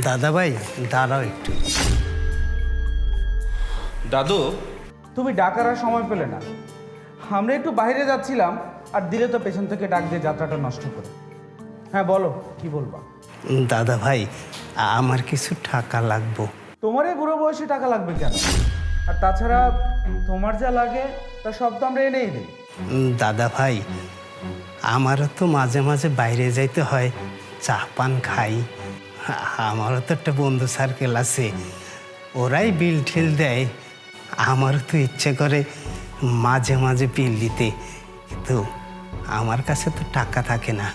দাদা ভাই দাঁড়াও একটু। দাদু, তুমি ডাকার আর সময় পেলে না। আমরা একটু বাইরে যাচ্ছিলাম আর দিলে তো পেছন থেকে ডাক দিয়ে যাত্রাটা নষ্ট করে। হ্যাঁ বলো, কি বলবা? দাদা ভাই আমার কিছু টাকা লাগবো। তোমার এই বুড়ো বয়সে টাকা লাগবে কেন? আর তাছাড়া তোমার যা লাগে তা সব তো আমরা এনেই দিই। দাদা ভাই আমারও তো মাঝে মাঝে বাইরে যাইতে হয়, চা পান খাই। আমারও তো একটা বন্ধু সার্কেল আছে, ওরাই বিল ঠিল দেয়। আমারও তো ইচ্ছে করে মাঝে মাঝে বিল দিতে, কিন্তু আমার কাছে তো টাকা থাকে না।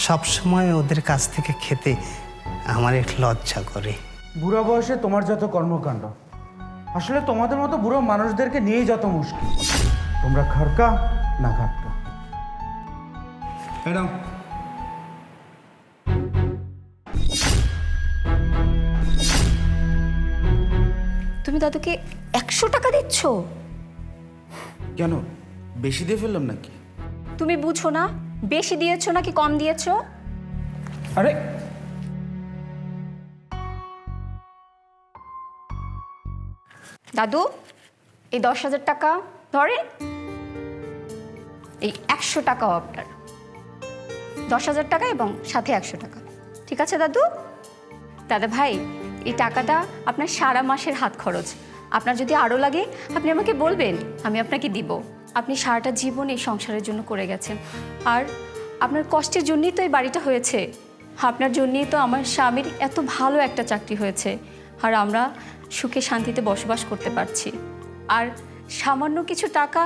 সব সময় ওদের কাছ থেকে খেতে আমার একটু লজ্জা করে। বুড়ো বয়সে তোমার যত কর্মকাণ্ড, আসলে তোমাদের মতো বুড়ো মানুষদেরকে নিয়েই যত মুশকিল। তোমরা খারকা না খাটকা। ম্যাডাম, তুমি দাদুকে 100 টাকা দিচ্ছ? কেন বেশি দিয়ে ফেললাম নাকি? তুমি বুঝো না বেশি দিয়েছো নাকি কম দিয়েছো? আরে দাদু, এই 10,000 টাকা ধরেন, এই 100 টাকাও আপনার। 10,000 টাকা এবং সাথে 100 টাকা, ঠিক আছে দাদু? দাদা ভাই, এই টাকাটা আপনার সারা মাসের হাত খরচ। আপনার যদি আরও লাগে আপনি আমাকে বলবেন, আমি আপনাকে দিব। আপনি সারাটা জীবন এই সংসারের জন্য করে গেছেন, আর আপনার কষ্টের জন্যই তো এই বাড়িটা হয়েছে। আপনার জন্যই তো আমার স্বামীর এত ভালো একটা চাকরি হয়েছে, আর আমরা সুখে শান্তিতে বসবাস করতে পারছি। আর সামান্য কিছু টাকা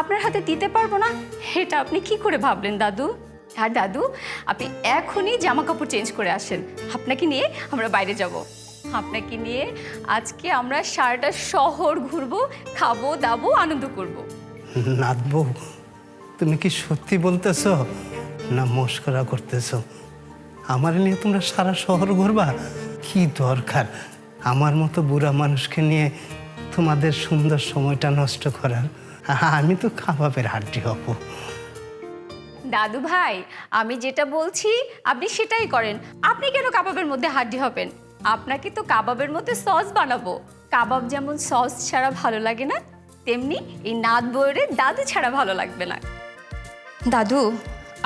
আপনার হাতে দিতে পারবো না, এটা আপনি কি করে ভাবলেন দাদু? আর দাদু, আপনি এখনই জামা কাপড় চেঞ্জ করে আসেন, আপনাকে নিয়ে আমরা বাইরে যাব। আপনাকে নিয়ে আজকে আমরা সারাটা শহর ঘুরবো, খাবো দাবো, আনন্দ করব। নাথবু, তুমি কি সত্যি বলতেছো না মস্করা করতেছো? আমার নিয়ে তোমরা সারা শহর ঘুরবা? কি দরকার আমার মতো বুড়া মানুষকে নিয়ে তোমাদের সুন্দর সময়টা নষ্ট করার? আমি তো কাবাবের হাড্ডি হব। দাদু ভাই, আমি যেটা বলছি আপনি সেটাই করেন। আপনি কেন কাবাবের মধ্যে হাড্ডি হবেন? আপনাকে তো কাবাবের মধ্যে সস বানাবো। কাবাব যেমন সস ছাড়া ভালো লাগে না, তেমনি এই নাত বউয়ের দাদু ছাড়া ভালো লাগবে না। দাদু,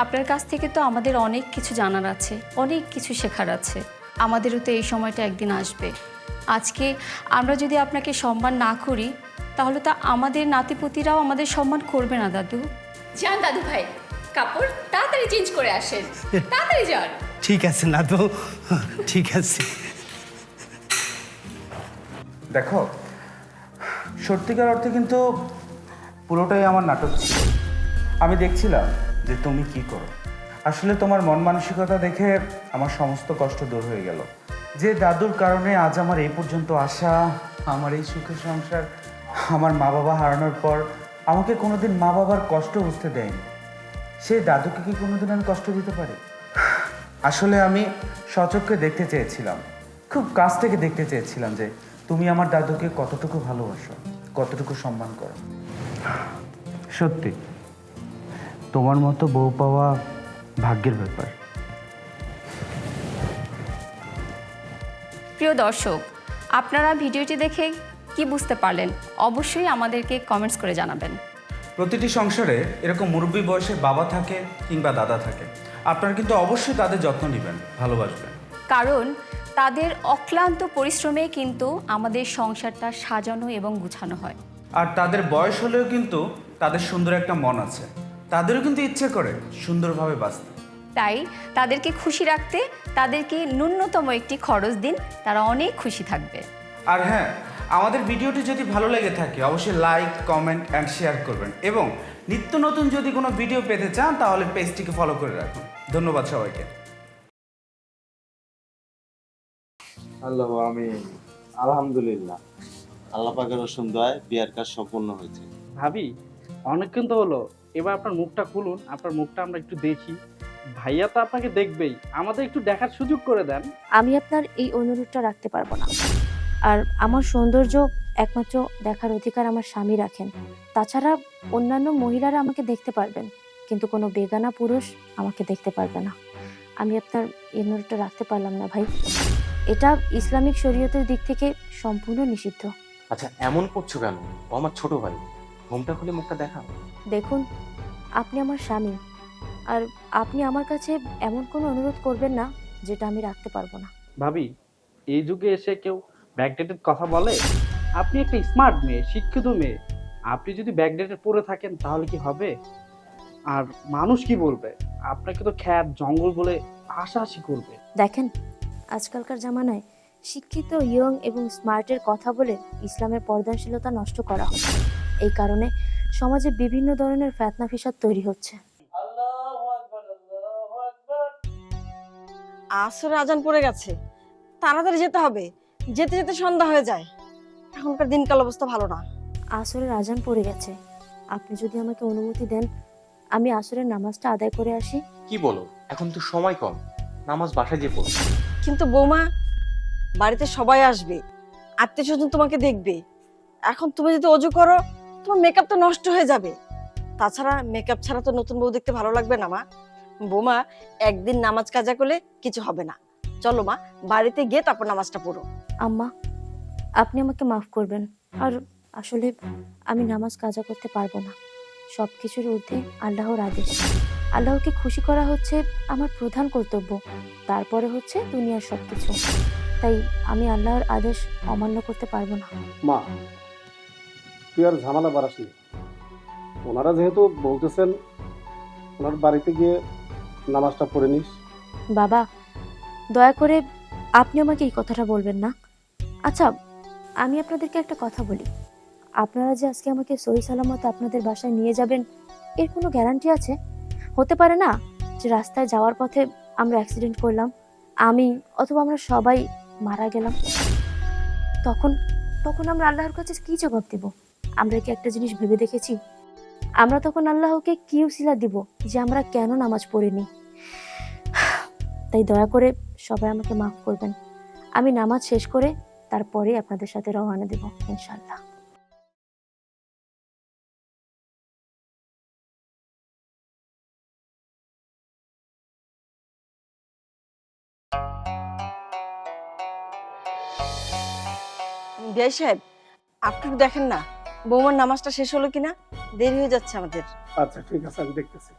আপনার কাছ থেকে তো আমাদের অনেক কিছু জানার আছে, অনেক কিছু শেখার আছে। আমাদেরও তো এই সময়টা একদিন আসবে। আজকে আমরা যদি আপনাকে সম্মান না করি, তাহলে তো আমাদের নাতিপুতিরাও আমাদের সম্মান করবে না দাদু। যান দাদু ভাই, কাপড় তাড়াতাড়ি চেঞ্জ করে আসেন, তাড়াতাড়ি যান। ঠিক আছে নাথবু, ঠিক আছে। দেখো, সত্যিকার অর্থে কিন্তু পুরোটাই আমার নাটক ছিল। আমি দেখছিলাম যে তুমি কি করো। আসলে তোমার মন মানসিকতা দেখে আমার সমস্ত কষ্ট দূর হয়ে গেল। যে দাদুর কারণে আজ আমার এই পর্যন্ত আসা, আমার এই সুখের সংসার, আমার মা বাবা হারানোর পর আমাকে কোনোদিন মা বাবার কষ্ট বুঝতে দেয়নি, সেই দাদুকে কি কোনোদিন আমি কষ্ট দিতে পারি? আসলে আমি সচক্ষে দেখতে চেয়েছিলাম, খুব কাছ থেকে দেখতে চেয়েছিলাম যে তুমি আমার দাদুকে কতটুকু ভালোবাসো, কতটুকু সম্মান করো। সত্যি তোমার মতো বউ পাওয়া ভাগ্যের ব্যাপার। প্রিয় দর্শক, আপনারা ভিডিওটি দেখে কি বুঝতে পারলেন অবশ্যই আমাদেরকে কমেন্টস করে জানাবেন। প্রতিটি সংসারে এরকম মুরব্বী বয়সের বাবা থাকে কিংবা দাদা থাকে, আপনারা কিন্তু অবশ্যই তাদের যত্ন নেবেন, ভালোবাসবেন। কারণ তাদের অক্লান্ত পরিশ্রমে কিন্তু আমাদের সংসারটা সাজানো এবং গুছানো হয়। আর তাদের বয়স হলেও কিন্তু তাদের সুন্দর একটা মন আছে, তাদেরও কিন্তু ইচ্ছে করে সুন্দরভাবে বাঁচতে। তাই তাদেরকে খুশি রাখতে তাদেরকে ন্যূনতম একটি খরচ দিন, তারা অনেক খুশি থাকবে। আর হ্যাঁ, আমাদের ভিডিওটি যদি ভালো লেগে থাকে অবশ্যই লাইক, কমেন্ট অ্যান্ড শেয়ার করবেন, এবং নিত্য নতুন যদি কোনো ভিডিও পেতে চান তাহলে পেজটিকে ফলো করে রাখুন। ধন্যবাদ সবাইকে। আল্লাহ আমি আলহামদুলিল্লাহ, আল্লাহ পাকের অসীম দয়ায় বিয়ার কাজ সম্পূর্ণ হয়েছে। ভাবি, অনেকক্ষণ তো হলো, এবার আপনার মুখটা খুলুন, আপনার মুখটা আমরা একটু দেখি। ভাইয়া তো আপনাকে দেখবেই, আমাদের একটু দেখার সুযোগ করে দেন। আমি আপনার এই অনুরোধটা রাখতে পারবো না। আর আমার সৌন্দর্য একমাত্র দেখার অধিকার আমার স্বামী রাখেন। তাছাড়া অন্যান্য মহিলারা আমাকে দেখতে পারবেন, কিন্তু কোনো বেগানা পুরুষ আমাকে দেখতে পারবে না। আমি আপনার এই অনুরোধটা রাখতে পারলাম না ভাই। এটা ইসলামিক শরীয়তের দিক থেকে সম্পূর্ণ নিষিদ্ধ। আচ্ছা এমন করছো কেন? ও আমার ছোট ভাই, ঘুমটা খুলে মুখটা দেখা। দেখুন, আপনি আমার স্বামী, আর আপনি আমার কাছে এমন কোনো অনুরোধ করবেন না যেটা আমি রাখতে পারবো না। ভাবি, এই যুগে এসে কেউ ব্যাকডেটেড কথা বলে? আপনি একটা স্মার্ট মেয়ে, শিক্ষিত মেয়ে, আপনি যদি ব্যাকডেটেড পড়ে থাকেন তাহলে কি হবে? আর মানুষ কি বলবে? আপনাকে তো খ্যাত জঙ্গল বলে হাসাহাসি করবে। দেখেন, আজকালকার জামানায় শিক্ষিত, ইয়ং এবং স্মার্টের কথা বলে ইসলামের পর্দাশীলতা নষ্ট করা হচ্ছে। এই কারণে সমাজে বিভিন্ন ধরনের ফিতনা ফিসাদ তৈরি হচ্ছে। আসরে আজান পড়ে গেছে, তাড়াতাড়ি যেতে হবে, যেতে যেতে সন্ধ্যা হয়ে যায়। এখনকার দিনকাল অবস্থা ভালো না। আসরের আজান পড়ে গেছে, আপনি যদি আমাকে অনুমতি দেন আমি আসরের নামাজটা আদায় করে আসি। কি বলো? এখন তো সময় কম, নামাজ বাসায় যে পড়ো। কিন্তু বৌমা, বাড়িতে সবাই আসবে, আত্মীয় স্বজন তোমাকে দেখবে। এখন তুমি যদি অজু করো তোমার মেকআপ তো নষ্ট হয়ে যাবে। তাছাড়া মেকআপ ছাড়া তো নতুন বউ দেখতে ভালো লাগবে না মা। বৌমা, একদিন নামাজ কাজা করলে কিছু হবে না। চলো মা, বাড়িতে গিয়ে তারপর নামাজটা পড়ো। আম্মা, আপনি আমাকে মাফ করবেন। আর আসলে আমি নামাজ কাজা করতে পারবো না। সব কিছুর ঊর্ধ্বে আল্লাহর আদেশ। আল্লাহকে খুশি করা হচ্ছে আমার প্রধান কর্তব্য, তারপরে হচ্ছে দুনিয়ার সব কিছু। তাই আমি আল্লাহর আদেশ অমান্য করতে পারবো না। মা, তুই আর ঝামেলা বাড়াসনি। ওনারা যেহেতু বলতেছেন, ওনার বাড়িতে গিয়ে নামাজটা পড়ে নিস। বাবা, দয়া করে আপনি আমাকে এই কথাটা বলবেন না। আচ্ছা, আমি আপনাদেরকে একটা কথা বলি, আপনারা যে আজকে আমাকে সহি সালামত আপনাদের বাসায় নিয়ে যাবেন, এর কোনো গ্যারান্টি আছে? হতে পারে না যে রাস্তায় যাওয়ার পথে আমরা অ্যাক্সিডেন্ট করলাম, আমি অথবা আমরা সবাই মারা গেলাম। তখন তখন আমরা আল্লাহর কাছে কি জবাব দিব? আমরা কি একটা জিনিস ভেবে দেখেছি? আমরা তখন আল্লাহকে কি উসিলা দিব যে আমরা কেন নামাজ পড়িনি? তাই দয়া করে সবাই আমাকে মাফ করবেন। আমি নামাজ শেষ করে তারপরে আপনাদের সাথে রওনা দেব ইনশাআল্লাহ। বিআই সাহেব, আপনি একটু দেখেন না বৌমার নামাজটা শেষ হলো কিনা, দেরি হয়ে যাচ্ছে আমাদের। আচ্ছা ঠিক আছে, আমি দেখতেছি।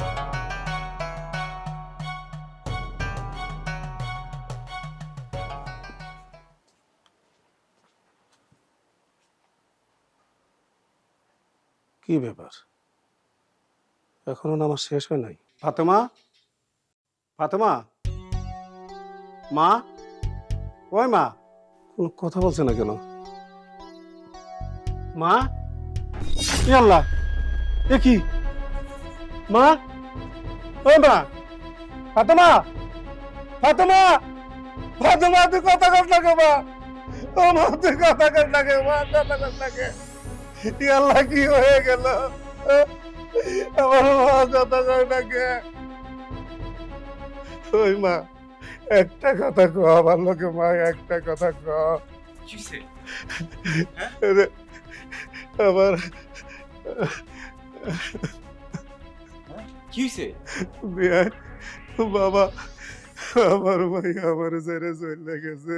কি ব্যাপার, এখনো নামাজ শেষ হয় নাই? ফাতেমা, ফাতেমা, মা, ওই মা, কোনো কথা বলছে না কেন? মা, ই আল্লাহ, এ কি? মা, ওই মা, ফাতেমা, ফাতেমা, ফাতেমা, তুই কথা কর না কে মা? ও মা, তুই কথা কর না কে মা? কথা কর না কে? ই আল্লাহ, কি হয়ে গেল? আমার মা কথা কর না কে? ওই মা, একটা কথা কো আমার লোকে মা, একটা কথা কো। আমার কি হয়েছে? বিয়াই বাবা, আমার ভাই আমার ছেড়ে চলে গেছে।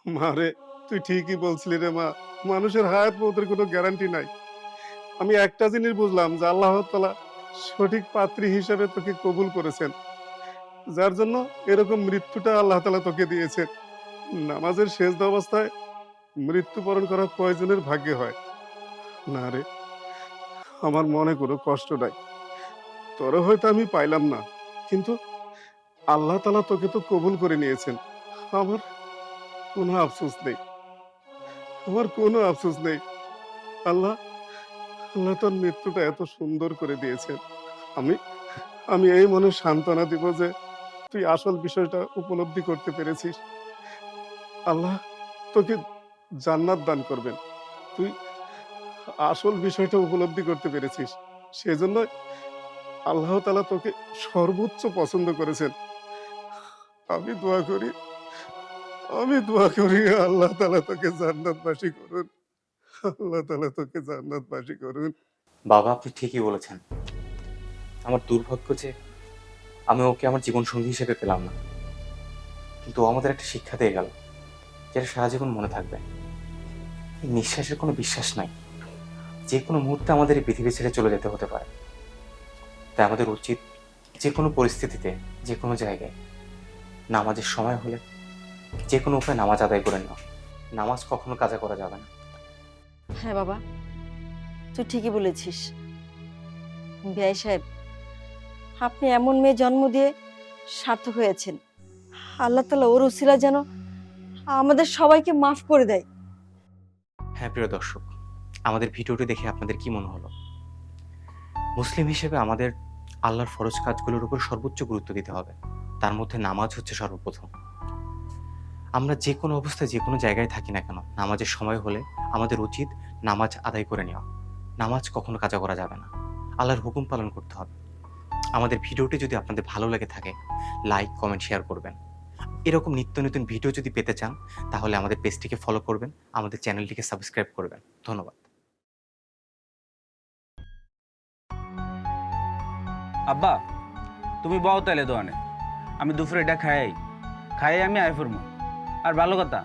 মারে, তুই ঠিকই বলছিলি রে মা, মানুষের হায়াত মতের কোনো গ্যারান্টি নাই। আমি একটা জিনিস বুঝলাম যে আল্লাহ তাআলা সঠিক পাত্রী হিসেবে তোকে কবুল করেছেন, যার জন্য এরকম মৃত্যুটা আল্লাহ তাআলা তোকে দিয়েছেন। নামাজের শেষ অবস্থায় মৃত্যুবরণ করা কয়জনের ভাগ্যে হয় না রে। আমার মনে কোনো কষ্ট নাই, তোর হয়তো আমি পাইলাম না, কিন্তু আল্লাহ তাআলা তোকে তো কবুল করে নিয়েছেন। আমার কোনো আফসোস নেই, আমার কোনো আফসোস নেই। আল্লাহ আল্লাহ তোর মৃত্যুটা এত সুন্দর করে দিয়েছেন। আমি আমি এই মনে সান্ত্বনা দিব যে তুই আসল বিষয়টা উপলব্ধি করতে পেরেছিস। আল্লাহ তোকে জান্নাত দান করবেন। তুই আসল বিষয়টা উপলব্ধি করতে পেরেছিস, সেজন্য আল্লাহ তাআলা তোকে সর্বোচ্চ পছন্দ করেছেন। আমি দোয়া করি আল্লাহ তাআলা তোকে জান্নাতবাসী করুন, আল্লাহ তাআলা তোকে জান্নাতবাসী করুন। বাবা, আপনি ঠিকই বলেছেন। আমার দুর্ভাগ্য যে আমি ওকে আমার জীবন সঙ্গী হিসেবে পেলাম না, কিন্তু ও আমাদের একটা শিক্ষা দিয়ে গেল। যেটা সারা জীবন মনে থাকবে। এই নিঃশ্বাসের কোনো বিশ্বাস নাই, যে কোনো মুহূর্তে আমাদের এই পৃথিবী ছেড়ে চলে যেতে হতে পারে। তাই আমাদের উচিত যে কোনো পরিস্থিতিতে, যে কোনো জায়গায় নামাজের সময় হলে যে কোনো উপায়ে নামাজ আদায় করে নেওয়া। নামাজ কখনো কাজা করা যাবে না। হ্যাঁ বাবা, তুই ঠিকই বলেছিস। বিআই সাহেব, আপনি এমন মেয়ে জন্ম দিয়ে সার্থক হয়েছেন। আল্লাহ তাআলা ওর উসিলা যেন আমাদের সবাইকে মাফ করে দেয়। হ্যাঁ প্রিয় দর্শক, আমাদের ভিডিওটি দেখে আপনাদের কি মনে হলো? মুসলিম হিসেবে আমাদের আল্লাহর ফরজ কাজগুলোর উপর সর্বোচ্চ গুরুত্ব দিতে হবে। তার মধ্যে নামাজ হচ্ছে সর্বপ্রথম। আমরা যে কোনো অবস্থায় যে কোনো জায়গায় থাকি না কেন, নামাজের সময় হলে আমাদের উচিত নামাজ আদায় করে নেওয়া। নামাজ কখনো কাজা করা যাবে না, আল্লাহর হুকুম পালন করতে হবে। আমাদের ভিডিওটি যদি আপনাদের ভালো লেগে থাকে, লাইক, কমেন্ট, শেয়ার করবেন। এরকম নিত্য নতুন ভিডিও যদি পেতে চান তাহলে আমাদের পেজটিকে ফলো করবেন, আমাদের চ্যানেলটিকে সাবস্ক্রাইব করবেন। ধন্যবাদ। আব্বা, তুমি বউ তাইলে দোয়ানে, আমি দুপুরে এটা খাই আমি আয় ফিরবো। আর ভালো কথা,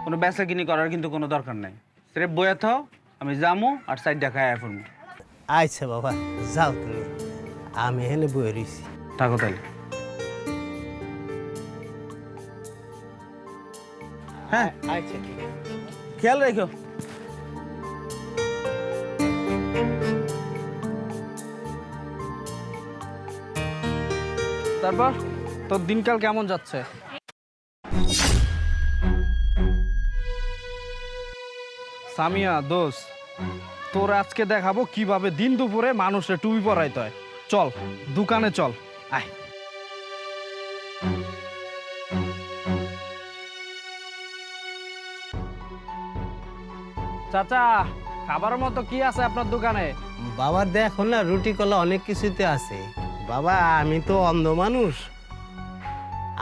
কোনো বেচা কিনি করার কিন্তু কোনো দরকার নাই। সেরে বইয়া থাও, আমি যামু আর সাইডটা খাই আয় ফিরবো। আচ্ছা বাবা, যাও তুমি, আমি এখানে বয়ে রয়েছি। থাকো তাইলে। হ্যাঁ, আচ্ছা ঠিক আছে। খেয়াল রেখো। তারপর তোর দিনকাল কেমন যাচ্ছে? সামিয়া দোস্ত, তোর আজকে দেখাবো কিভাবে দিন দুপুরে মানুষের টুপি পরাইতে হয়। চল দোকানে চল, আয়। চাচা, খাবারের মতো কি আছে আপনার দোকানে? বাবা দেখো না, রুটি কলা অনেক কিছুতে আছে। বাবা আমি তো অন্ধ মানুষ,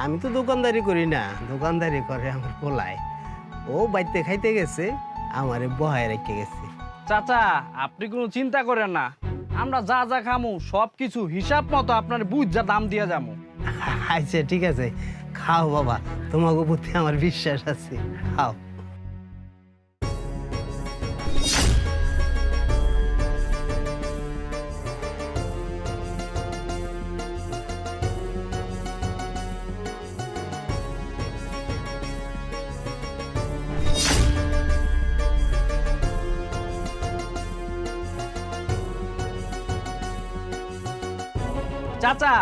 আমি তো দোকানদারি করি না, দোকানদারি করে আমার পোলায়। ও বাইতে খাইতে গেছে, আমারে বহায় রেখে গেছে। চাচা, আপনি কোনো চিন্তা করেন না, আমরা যা যা খামু সব কিছু হিসাব মতো আপনার বুঝ যা দাম দিয়ে যাবো। আচ্ছা ঠিক আছে, খাও বাবা, তোমাকে প্রতি আমার বিশ্বাস আছে, খাও। চাচা,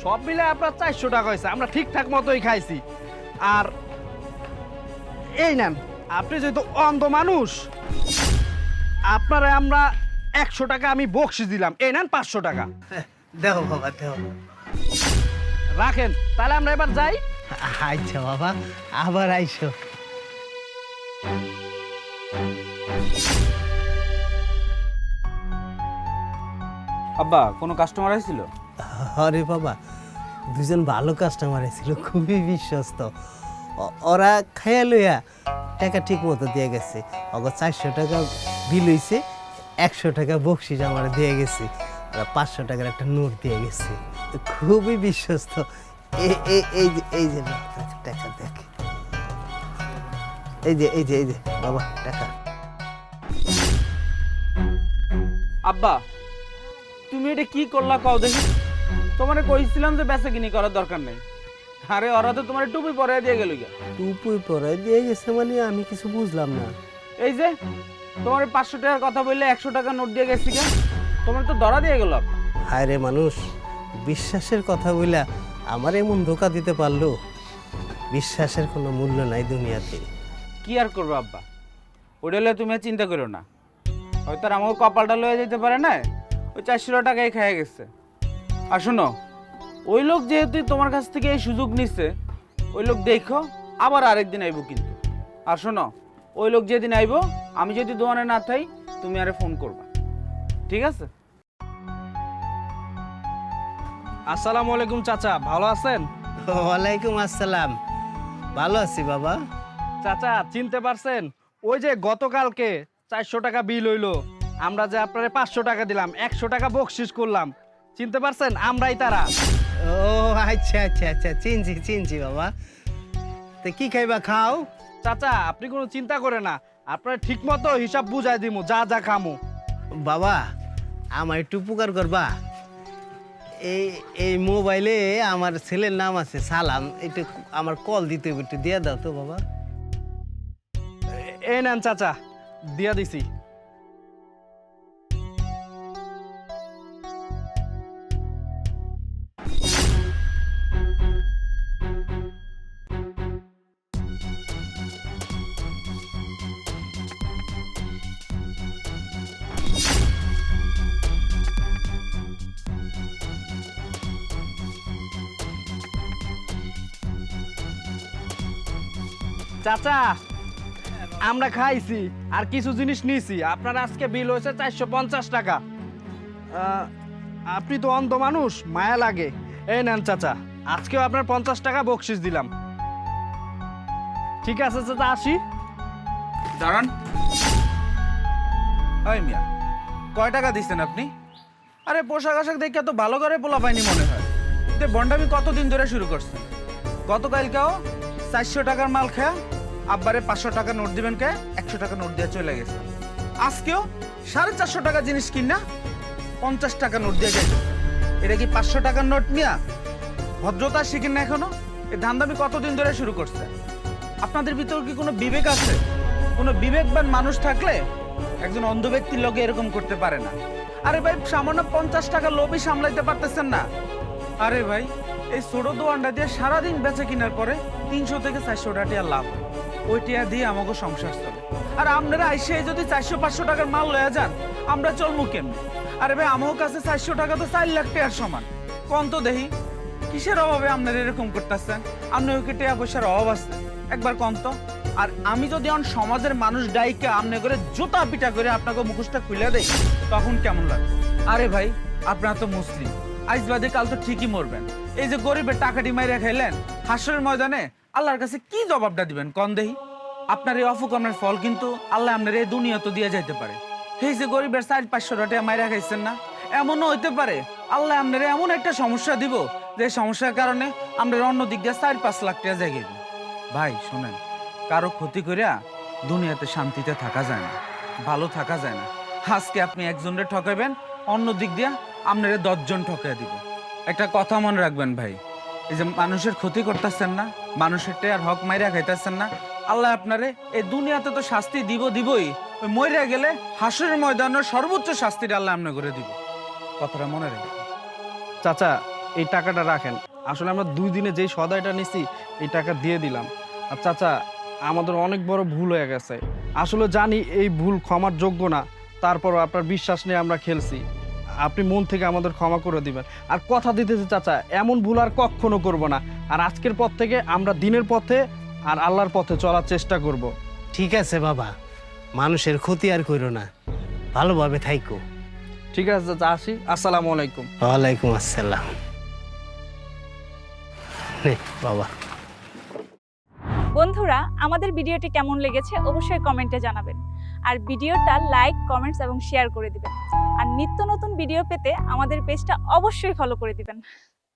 সব মিলে আপনার 400 টাকা হয়েছে, আমরা ঠিকঠাক মতোই খাইছি। আর এই নেন, আপনি যেহেতু অন্ধ মানুষ, আপনারা আমরা 100 টাকা আমি বকশিস দিলাম, এই নেন 500 টাকা দেখো বাবা, দেখো। রাখেন। তাহলে আমরা এবার যাই। আচ্ছা বাবা, আবার আইসো। আব্বা, কোনো কাস্টমার আসছিল? আরে বাবা, দুজন ভালো কাস্টমার ছিল, খুবই বিশ্বস্ত। ওরা খাইয়া লইয়া টাকা ঠিক মতো দিয়ে গেছে। ওগো 400 টাকা বিল হইছে, 100 টাকা বকশিস আমার দিয়ে গেছে, আর 500 টাকার একটা নোট দিয়ে গেছে। খুবই বিশ্বস্ত। এই যে টাকা দেখ, এই যে বাবা টাকা। আব্বা, তুমি এটা কি করলা কও দেখি? তোমারে কইছিলাম যে বেচা কিনি করার দরকার নেই। আরে ওরা তো তোমার টুপি পরাই দিয়ে গেল গিয়া। টুপি পরে দিয়ে গেছে মানে আমি কিছু বুঝলাম না। এই যে তোমার 500 টাকার কথা বললে 100 টাকা নোট দিয়ে গেছি কেন? তোমার তো ধরা দিয়ে গেল। হায় রে মানুষ, বিশ্বাসের কথা বইলা আমার এমন ধোকা দিতে পারলো। বিশ্বাসের কোনো মূল্য নাই দুনিয়াতে। কি আর করবো আব্বা, ওটা হলে তুমি আর চিন্তা করো না। হয়তো আর আমাকে কপালটা লয়ে যেতে পারে না, ওই 400 টাকাই খেয়ে গেছে। আর শোনো, ওই লোক যেহেতু তোমার কাছ থেকে এই সুযোগ নিচ্ছে, ওই লোক দেখো আবার আরেকদিন আইবো কিন্তু। আর শোনো, ওই লোক যেদিন আইবো, আমি যদি দোকানে না থাই, তুমি আরে ফোন করবা, ঠিক আছে? আসসালামু আলাইকুম চাচা, ভালো আছেন? ওয়ালাইকুম আসসালাম, ভালো আছি বাবা। চাচা চিনতে পারছেন? ওই যে গতকালকে 400 টাকা বিল হইলো, আমরা যে আপনারে 500 টাকা দিলাম, 100 টাকা বকশিস করলাম, চিনতে পারছেন? আমরাই তারা। ও আচ্ছা আচ্ছা আচ্ছা, চিনছি বাবা। তো কি খাইবা খাও। চাচা আপনি কোনো চিন্তা করে না, আপনার ঠিক মতো হিসাব বুঝাই দিমু যা যা খামু। বাবা আমার একটু উপকার করবা। এই এই মোবাইলে আমার ছেলের নাম আছে সালাম, একটু আমার কল দিতে হবে, একটু দিয়ে দাও তো বাবা। এই নেন চাচা, দিয়া দিছি। চাচা আমরা খাইছি আর কিছু জিনিস নিয়েছি, আপনার আজকে বিল হয়েছে 450 টাকা। আপনি তো অন্ধ মানুষ, মায়া লাগে। এই নেন চাচা, আজকেও আপনার 50 টাকা বকশিস দিলাম। ঠিক আছে চাচা, আসি। দাঁড়ান। ওই মিয়া, কয় টাকা দিচ্ছেন আপনি? আরে পোশাক আশাক দেখে তো ভালো করে পোলা পাইনি মনে হয়। বন্ডামি কতদিন ধরে শুরু করছেন? গতকালকেও 400 টাকার মাল খেয়া আব্বারে 500 টাকা নোট দিবেন কে 100 টাকা নোট দিয়ে চলে গেছে। আজকেও 450 টাকা জিনিস কিনা 50 টাকা নোট দিয়ে গেছে। এটা কি 500 টাকার নোট মিয়া? ভদ্রতা শিখেন না এখনো? এই ধান্দামি কতদিন ধরে শুরু করছে? আপনাদের ভিতর কি কোনো বিবেক আছে? কোনো বিবেকবান মানুষ থাকলে একজন অন্ধ ব্যক্তির লগে এরকম করতে পারে না। আরে ভাই সামান্য 50 টাকা লোভই সামলাইতে পারতেছেন না। আরে ভাই এই ছোট দোয়ানটা দিয়ে সারাদিন বেচে কেনার পরে 300 থেকে 400 টাকা লাভ, ওই টিয়া দিয়ে আমাকে সংসার চলে। আর আপনারা আইসে যদি 400-500 টাকার মাল লয়ে যান, আমরা চলবো কেমনি? আরে ভাই আমার কাছে 400 টাকা তো 4 লাখ টাকার সমান। কোন তো দেখি কিসের অভাবে আপনারা এরকম করতেছেন? আপনি ওকে টাকা পয়সার অভাব আছে একবার কোন তো। আর আমি যদি অন সমাজের মানুষ ডাইকে আমনে করে জুতা পিটা করে আপনাকে মুখোশটা খুলে দেই, তখন কেমন লাগে? আরে ভাই আপনারা তো মুসলিম, আইজ বাদে কাল তো ঠিকই মরবেন। এই যে গরিবের টাকাটি মাইরা খাইলেন, হাসরের ময়দানে আল্লাহর কাছে কি জবাবটা দিবেন কন দেহি? আপনার এই অফুকামের ফল কিন্তু আল্লাহ আপনার এই দুনিয়া তো দিয়ে যাইতে পারে। এই যে গরিবের 400-500 টাকা মাইরা খাইছেন না, এমনও হইতে পারে আল্লাহ আপনার এমন একটা সমস্যা দিব যে সমস্যার কারণে আপনার অন্য দিক দিয়ে 4-5 লাখ টাকা জায়গায়। ভাই শোনেন, কারো ক্ষতি করিয়া দুনিয়াতে শান্তিতে থাকা যায় না, ভালো থাকা যায় না। আজকে আপনি একজনরে ঠকাইবেন, অন্য দিক দিয়া আপনারে 10 জন ঠকাই দিব। একটা কথা মনে রাখবেন ভাই, এই যে মানুষের ক্ষতি করতেছেন না, মানুষের আর হক মাইরা খাইতেছেন না, আল্লাহ আপনারে এই দুনিয়াতে তো শাস্তি দিবই, ওই মইরা গেলে হাসরের ময়দানের সর্বোচ্চ শাস্তিটা আল্লাহ আপনার করে দিব। কথাটা মনে রাখবেন। চাচা এই টাকাটা রাখেন, আসলে আমরা 2 দিনে যেই সদাইটা নিছি এই টাকা দিয়ে দিলাম। আর চাচা আমাদের অনেক বড় ভুল হয়ে গেছে, আসলে জানি এই ভুল ক্ষমার যোগ্য না, তারপরও আপনার বিশ্বাস নিয়ে আমরা খেলছি, আপনি মন থেকে আমাদের ক্ষমা করে দিবেন। আর কথা দিতেছি চাচা, এমন ভুল আর কখনো করব না। আর আজকের পর থেকে আমরা দিনের পথে আর আল্লাহর পথে চলার চেষ্টা করব। ঠিক আছে বাবা, মানুষের ক্ষতি আর করো না, ভালোভাবে থাইকো। ঠিক আছে চাচা, আসি। আসসালামু আলাইকুম। ওয়ালাইকুম আসসালাম। নে বাবা। বন্ধুরা, আমাদের ভিডিওটি কেমন লেগেছে অবশ্যই কমেন্টে জানাবেন। আর ভিডিওটা লাইক, কমেন্টস এবং শেয়ার করে দিবেন। আর নিত্য নতুন ভিডিও পেতে আমাদের পেজটা অবশ্যই ফলো করে দিবেন।